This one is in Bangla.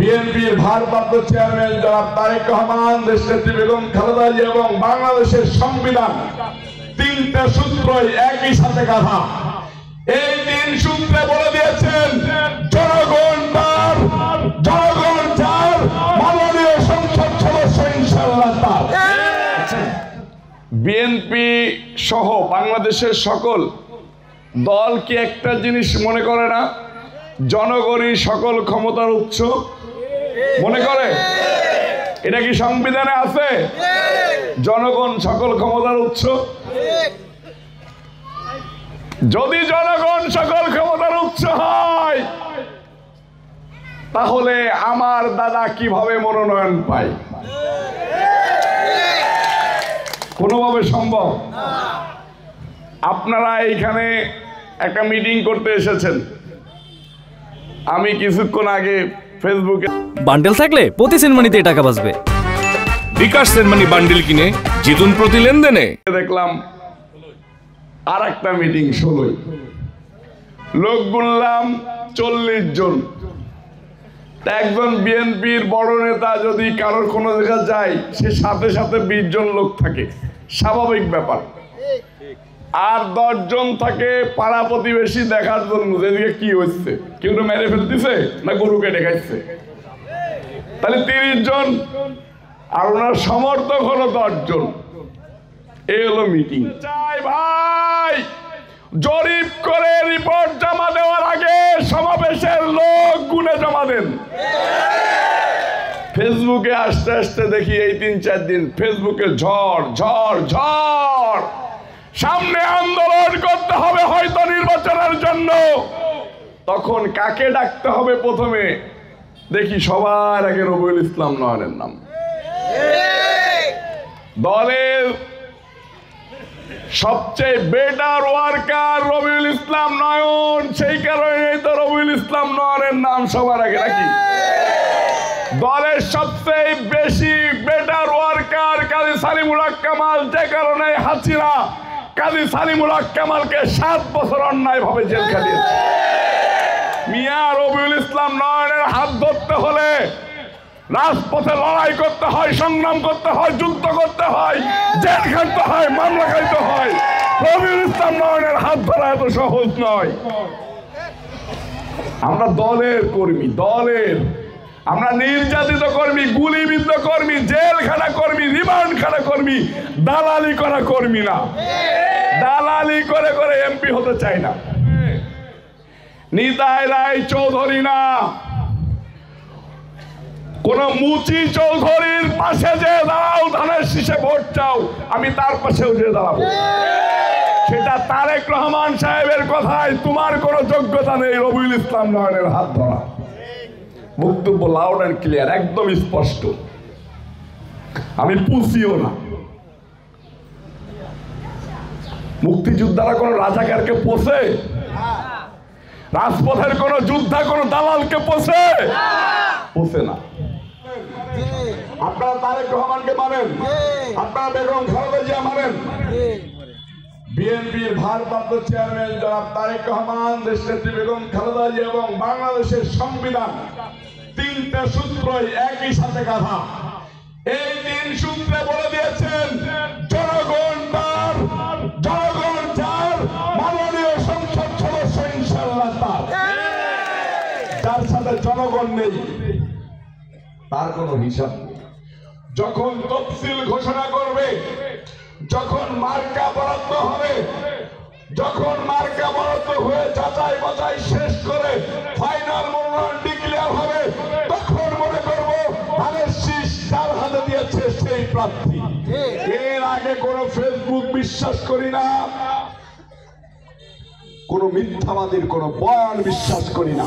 বিএনপির ভারপ্রাপ্ত চেয়ারম্যান জনাব তারেক রহমান, দেশনেত্রী বেগম খালেদা জিয়া এবং বাংলাদেশের সংবিধান, তিনটা সূত্রই একই সাথে গাঁথা। এই তিন সূত্রে বলে দিয়েছেন জনগণ তার, জনগণ যার, মাননীয় সংসদ সদস্য ইনশাআল্লাহ তার। বিএনপি সহ বাংলাদেশের সকল দল কি একটা জিনিস মনে করে না? জনগণই সকল ক্ষমতার উৎস মনে করে। এটা কি সংবিধানে আছে? জনগণ সকল ক্ষমতার উৎস। যদি জনগণ সকল ক্ষমতার উৎস হয়, তাহলে আমার দাদা কিভাবে মনোনয়ন পায়? কোনোভাবে সম্ভব? আপনারা এইখানে একটা মিটিং করতে এসেছেন। আমি কিছুক্ষণ আগে ফেসবুকে বান্ডেল থাকলে প্রতি সেনমানিতে টাকা বাঁচবে। বিকাশ সেনমানি বান্ডেল কিনে জিতুন প্রতি লেনদেনে। দেখলাম আর একটা মিটিং 16 লোক গুনলাম 40 জন। একজন বিএনপির বড় নেতা যদি কারোর কোনো জায়গা যায়, সে সাথে সাথে 20 জন লোক থাকে, স্বাভাবিক ব্যাপার। আর 10 জন থাকে পাড়া প্রতিবেশী দেখার জন্য যেদিকে কি হচ্ছে, কেউ মেরে ফেলতেছে না গরু কেটে খাইছে। তাহলে 30 জন, আর ওনার সমর্থক হলো 10 জন। এই হলো মিটিং। চাই ভাই, জরিপ করে রিপোর্ট জমা দেওয়ার আগে সমাবেশের লোক গুনে জমা দেন। ফেসবুকে আস্তে আস্তে দেখি এই 3-4 দিন ফেসবুকে ঝড় ঝড় ঝড়। সামনে আন্দোলন করতে হবে হয়তো নির্বাচনের জন্য, তখন কাকে ডাকতে হবে? প্রথমে দেখি সবার আগে রবিউল ইসলাম নয়নের নাম। দলের সবচেয়ে বেটার ওয়ার্কার রবিউল ইসলাম নয়ন, সেই কারণে তো রবিউল ইসলাম নয়নের নাম সবার আগে নাকি। দলের সবচেয়ে বেশি বেটার ওয়ার্কার কাজী সালিমুল হক কামাল, যে কারণে হাসিনা কাজী সালিমুল হক কামালকে 7 বছর অন্যায় ভাবে জেল খাটিয়েছে। মিয়া রবিউল ইসলাম নয়নের হাত ধরতে হলে রাজপথে লড়াই করতে হয়, সংগ্রাম করতে হয়, যুদ্ধ করতে হয়, জেল খাটতে হয়, মামলা খাইতে হয়। রবিউল ইসলাম নয়নের হাত ধরা এত সহজ নয়। আমরা দলের কর্মী, দলের আমরা নির্যাতিত কর্মী, গুলিবিদ্ধ কর্মী, জেল খাটা কর্মী, রিমান্ড খাটা কর্মী, দালালি করা কর্মী না। দালালি করে করে এমপি হতে চাই না। নিতাই রায় চৌধুরী না, কোন মুচি চৌধুরীর পাশে যে দাঁড়াও, ধানের শীষে ভোট চাও, আমি তার পাশেও যে দাঁড়াবো। সেটা তারেক রহমান সাহেবের কথায় তোমার কোন যোগ্যতা নেই রবিউল ইসলাম নয়নের হাত ধরা। বক্তব্য লাউড এন্ড ক্লিয়ার, একদম স্পষ্ট। আমি পুষিও না। মুক্তিযোদ্ধারা কোন রাজাকারকে পোষে? রাজপথের কোন যোদ্ধা কোন দালালকে পোষে? পোষে না। আপনারা তারেক রহমানকে মানেন, আপনারা বেগম খালেদা জিয়া মানেন। বিএনপির ভারপ্রাপ্ত চেয়ারম্যান জনাব তারেক রহমান, দেশনেত্রী বেগম খালেদা জিয়া এবং বাংলাদেশের সংবিধান, তিনটা সূত্রই একই সাথে গাঁথা। এই 3 সূত্রে বলে দিয়েছেন জনগণ তার, জনগণ যার, মাননীয় সংসদ সদস্য ইনশাআল্লাহ তার। যার সাথে জনগণ নেই তার কোনো হিসাব নেই। যখন তফসিল ঘোষণা করবে, যখন মার্কা বরাদ্দ হবে, যখন মার্কা বরাদ্দ হয়ে যাচাই বাছাই শেষ করে ফাইনাল মনোনয়ন ডিক্লেয়ার হবে, তখন মনে করব ধানের শীষ যার হাতে দিয়েছে সেই প্রার্থী। এর আগে কোন ফেসবুক বিশ্বাস করি না, কোন মিথ্যাবাদীর কোন বয়ান বিশ্বাস করি না।